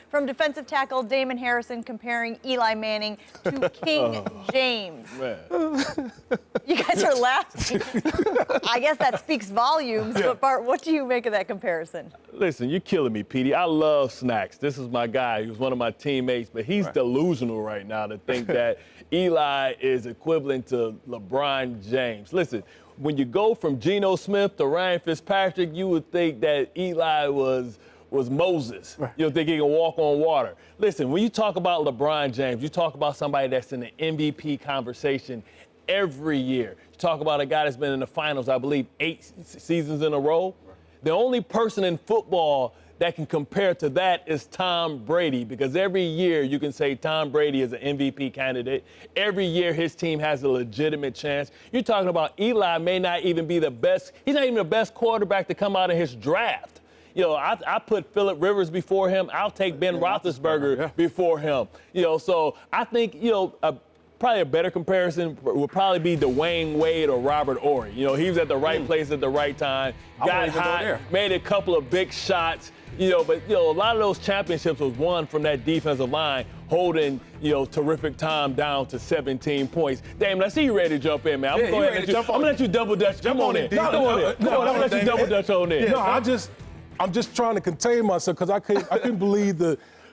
from defensive tackle Damon Harrison comparing Eli Manning to King James. Man. You guys are laughing. I guess that speaks volumes, but Bart, what do you make of that comparison? Listen, you're killing me, Petey. I love Snacks. This is my guy. He was one of my teammates, but he's delusional right now to think that Eli is equivalent to LeBron James. Listen, when you go from Geno Smith to Ryan Fitzpatrick, you would think that Eli was Moses. Right. You don't think he can walk on water. Listen, when you talk about LeBron James, you talk about somebody that's in the MVP conversation every year. You talk about a guy that's been in the finals, I believe, 8 seasons in a row. Right. The only person in football that can compare to that is Tom Brady, because every year you can say Tom Brady is an MVP candidate. Every year his team has a legitimate chance. You're talking about Eli may not even be the best. He's not even the best quarterback to come out of his draft. You know, I put Phillip Rivers before him. I'll take Ben Roethlisberger before him. You know, so I think, you know, probably a better comparison would probably be Dwayne Wade or Robert Horry. You know, he was at the right place at the right time, got hot, made a couple of big shots. You know, but, you know, a lot of those championships was won from that defensive line holding, you know, terrific time down to 17 points. Damn, I see you ready to jump in, man. I'm going to let you double dutch. Come on in. I'm going to let you double dutch on in. No, I'm just trying to contain myself because I couldn't believe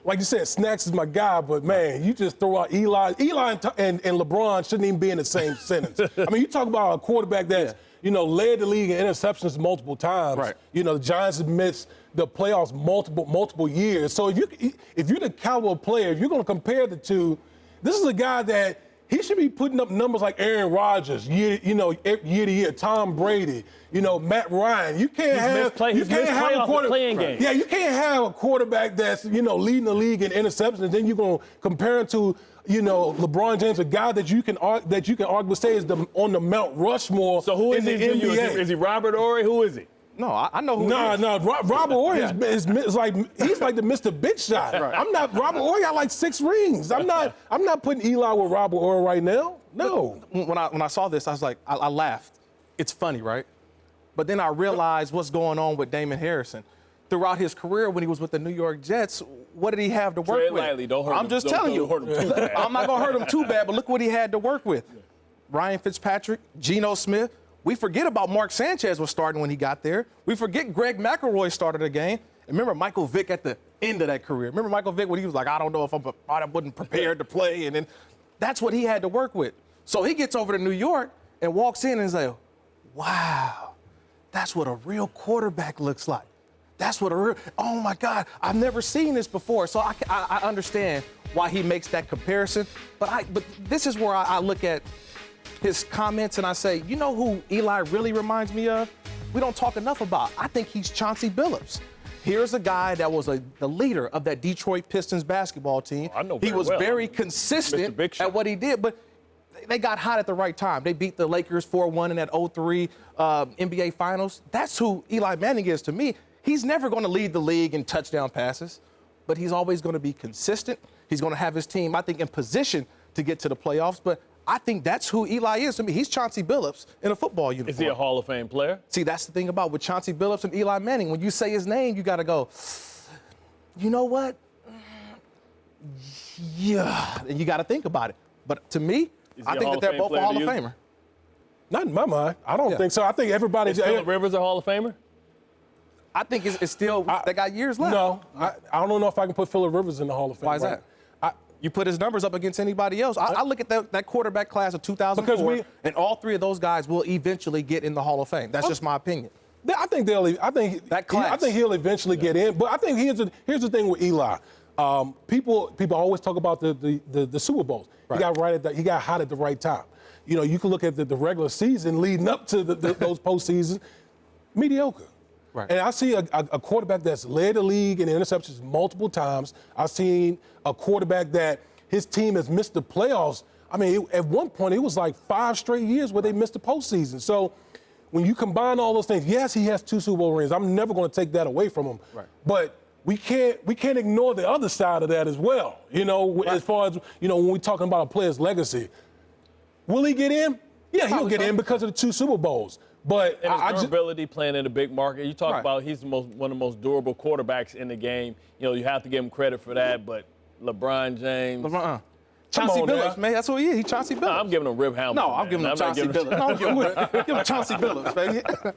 like you said, Snacks is my guy, but man, you just throw out Eli and LeBron shouldn't even be in the same sentence. I mean, you talk about a quarterback that's, you know, led the league in interceptions multiple times. Right. You know, the Giants have missed the playoffs multiple years. So if you're the caliber player, if you're going to compare the two, this is a guy that he should be putting up numbers like Aaron Rodgers, year to year, Tom Brady, you know, Matt Ryan. You can't have a quarterback. Yeah, you can't have a quarterback that's, you know, leading the league in interceptions, and then you're going to compare him to, you know, LeBron James, a guy that you can argue say is on the Mount Rushmore. So who is in he? the NBA. Is he Robert Horry? Who is he? No, I know who he is. No, Robert Horry is like he's like the Mr. Big Shot. Right. I'm not Robert Horry. Got like 6 rings. I'm not putting Eli with Robert Horry right now. No. When I saw this, I was like, I laughed. It's funny, right? But then I realized what's going on with Damon Harrison. Throughout his career, when he was with the New York Jets, what did he have to work with? Lightly. Don't hurt him. I'm just telling you. Don't hurt him too bad. I'm not gonna hurt him too bad, but look what he had to work with. Ryan Fitzpatrick, Geno Smith. We forget about Mark Sanchez was starting when he got there. We forget Greg McElroy started a game. And remember Michael Vick at the end of that career. Remember Michael Vick when he was like, I don't know if I wasn't prepared to play. And then that's what he had to work with. So he gets over to New York and walks in and is like, wow, that's what a real quarterback looks like. That's what oh my God, I've never seen this before. So I understand why he makes that comparison. But this is where I look at his comments and I say, you know who Eli really reminds me of? We don't talk enough about. I think he's Chauncey Billups. Here's a guy that was the leader of that Detroit Pistons basketball team. I know he was very consistent at what he did, but they got hot at the right time. They beat the Lakers 4-1 in that 0-3 NBA Finals. That's who Eli Manning is to me. He's never going to lead the league in touchdown passes, but he's always going to be consistent. He's going to have his team, I think, in position to get to the playoffs, but I think that's who Eli is to me. He's Chauncey Billups in a football uniform. Is he a Hall of Fame player? See, that's the thing about with Chauncey Billups and Eli Manning. When you say his name, you got to go, you know what? Yeah. And you got to think about it. But to me, I think that they're both a Hall of Famer. Not in my mind. I don't think so. I think everybody's. Is Phillip Rivers a Hall of Famer? I think it's still, they got years left. No, I don't know if I can put Phillip Rivers in the Hall of Fame. Why is that? You put his numbers up against anybody else. I look at that quarterback class of 2004, and all 3 of those guys will eventually get in the Hall of Fame. That's just my opinion. I think he'll eventually get in. But I think here's the thing with Eli. People always talk about the Super Bowls. Right. He got hot at the right time. You know, you can look at the regular season leading up to those postseasons, mediocre. Right. And I see a quarterback that's led the league in interceptions multiple times. I've seen a quarterback that his team has missed the playoffs. I mean, at one point, it was like 5 straight years where they missed the postseason. So when you combine all those things, yes, he has 2 Super Bowl rings. I'm never going to take that away from him. Right. But we can't ignore the other side of that as well. You know, as far as, you know, when we're talking about a player's legacy. Will he get in? Yeah, he'll get in because of the 2 Super Bowls. But And I his just durability playing in a big market. You talk Right. about he's one of the most durable quarterbacks in the game. You know, you have to give him credit for that. But LeBron James. Chauncey on, Billups, man. man. That's what he is. He's Chauncey Billups. I'm giving him Rip Hamilton. No, I'm man. giving him not Chauncey giving Billups. No, give him Chauncey Billups, baby.